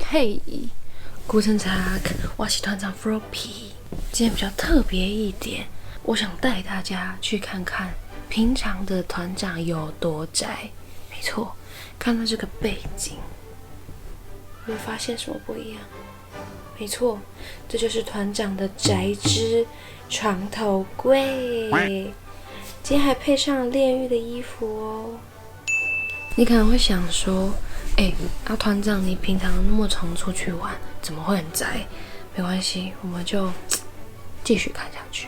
嘿，Guten Tag，我是团长 Floppy。今天比较特别一点，我想带大家去看看平常的团长有多宅。没错，看到这个背景，有没有发现什么不一样？没错，这就是团长的宅之床头柜。今天还配上炼狱的衣服哦。你可能会想说，团长，你平常那么常出去玩，怎么会很宅？没关系，我们就继续看下去。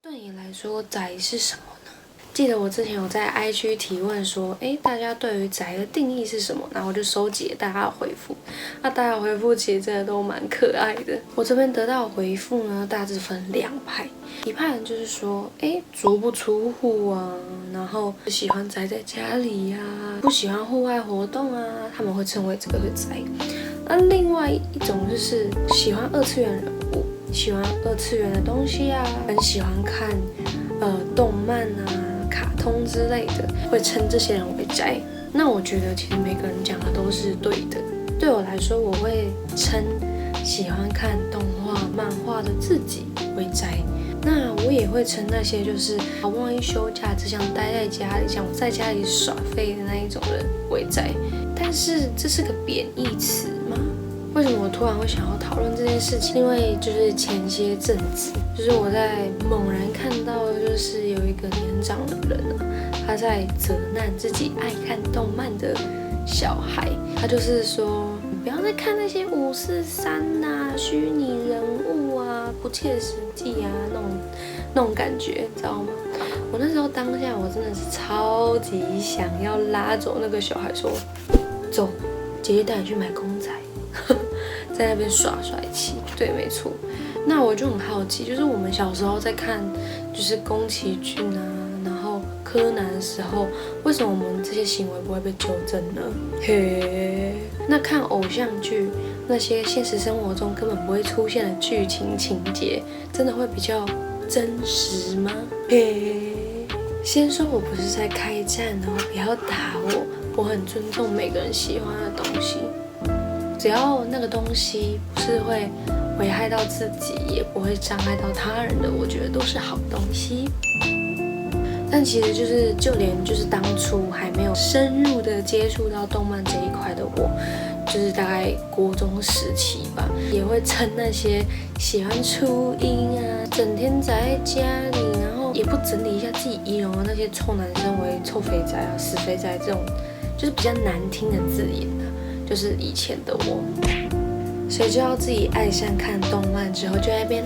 对你来说，宅是什么呢？记得我之前有在 IG 提问说，大家对于宅的定义是什么？然后我就收集了大家的回复。大家的回复其实真的都蛮可爱的。我这边得到的回复呢，大致分两派。一派人就是说，足不出户啊，然后喜欢宅在家里呀，不喜欢户外活动啊，他们会称为这个是宅。那另外一种就是喜欢二次元人物。喜欢二次元的东西啊，很喜欢看动漫啊、卡通之类的，会称这些人为宅。那我觉得其实每个人讲的都是对的。对我来说，我会称喜欢看动画、漫画的自己为宅。那我也会称那些就是好不容易休假只想待在家里、想在家里耍废的那一种人为宅。但是这是个贬义词吗？为什么我突然会想要讨论这件事情？因为就是前些阵子，就是我在猛然看到，就是有一个年长的人啊，他在责难自己爱看动漫的小孩。他就是说，你不要再看那些543啊、虚拟人物啊、不切实际啊那种感觉，你知道吗？我那时候当下我真的是超级想要拉走那个小孩说，走，姐姐带你去买公仔。在那边耍帅气，对，没错。那我就很好奇，就是我们小时候在看，就是宫崎骏啊，然后柯南的时候，为什么我们这些行为不会被纠正呢？嘿，那看偶像剧，那些现实生活中根本不会出现的剧情情节，真的会比较真实吗？嘿，先说我不是在开战哦，不要打我，我很尊重每个人喜欢的东西。只要那个东西不是会危害到自己，也不会伤害到他人的，我觉得都是好东西。但其实就连就是当初还没有深入的接触到动漫这一块的我，就是大概国中时期吧，也会称那些喜欢初音啊，整天宅在家里，然后也不整理一下自己仪容的那些臭男生为臭肥宅啊、死肥宅这种，就是比较难听的字眼啊。就是以前的我，谁知道自己爱上看动漫之后，就在那边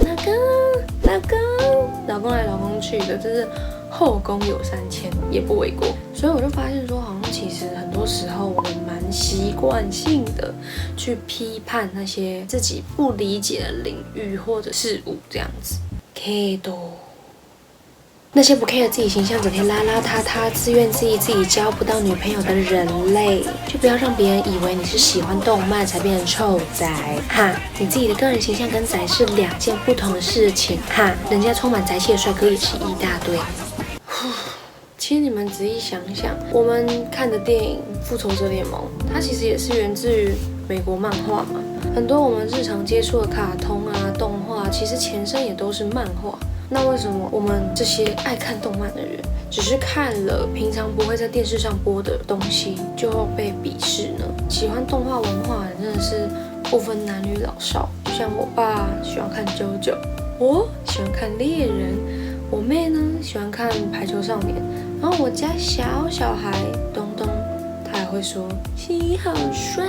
老公来老公去的，真是后宫有3000也不为过。所以我就发现说，好像其实很多时候我们蛮习惯性的去批判那些自己不理解的领域或者事物这样子。けど那些不 care 自己形象，整天邋邋遢遢，自怨自艾，自己交不到女朋友的人类，就不要让别人以为你是喜欢动漫才变成臭宅哈！你自己的个人形象跟宅是2件不同的事情哈！人家充满宅气的帅哥也是一大堆。其实你们仔细想想，我们看的电影《复仇者联盟》，它其实也是源自于美国漫画嘛。很多我们日常接触的卡通啊、动画，其实前身也都是漫画。那为什么我们这些爱看动漫的人，只是看了平常不会在电视上播的东西，就要被鄙视呢？喜欢动画文化真的是不分男女老少，像我爸喜欢看JoJo，我喜欢看猎人，我妹呢喜欢看排球少年，然后我家小孩东东，他还会说西好帅。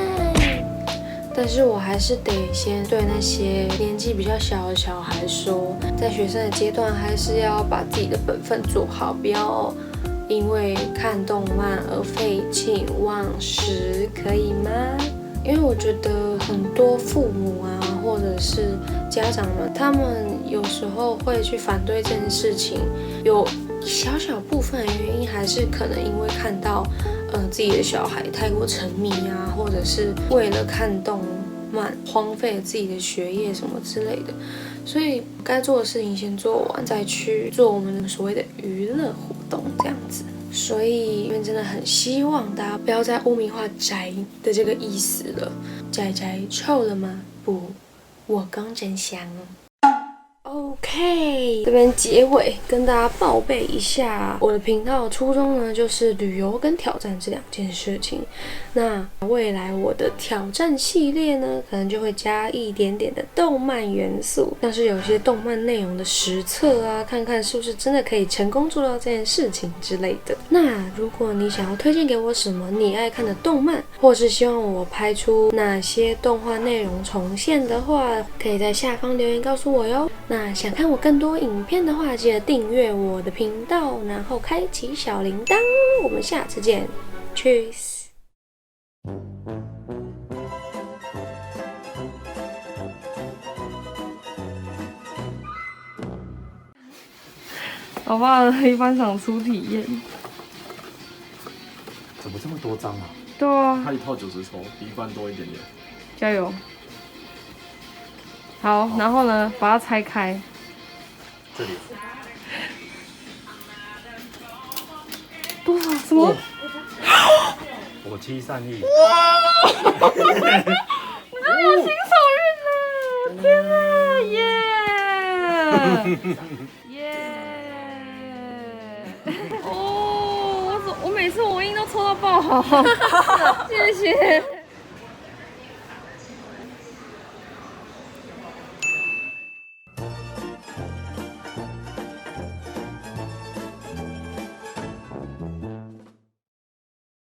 但是我还是得先对那些年纪比较小的小孩说，在学生的阶段还是要把自己的本分做好，不要因为看动漫而废寝忘食，可以吗？因为我觉得很多父母啊，或者是家长们，他们有时候会去反对这件事情，有小部分的原因还是可能因为看到自己的小孩太过沉迷啊，或者是为了看动漫荒废了自己的学业什么之类的，所以该做的事情先做完，再去做我们所谓的娱乐活动这样子。所以因为真的很希望大家不要再污名化宅的这个意思了。宅臭了吗？不，我刚真香。OK， 这边结尾跟大家报备一下，我的频道初衷呢就是旅游跟挑战这2件事情。那未来我的挑战系列呢，可能就会加一点点的动漫元素，像是有些动漫内容的实测啊，看看是不是真的可以成功做到这件事情之类的。那如果你想要推荐给我什么你爱看的动漫，或是希望我拍出哪些动画内容重现的话，可以在下方留言告诉我哟。那想看我更多影片的话，记得订阅我的频道，然后开启小铃铛。我们下次见 ，Cheers。老爸的黑斑赏初体验，怎么这么多张啊？对啊，它一套90抽，比一般多一点点。加油！好，然后呢，把它拆开。这里。多少？什么？火漆善意。哇！我真的有新手运了！天哪，耶！耶！哦，我每次我音都抽到爆好，谢谢。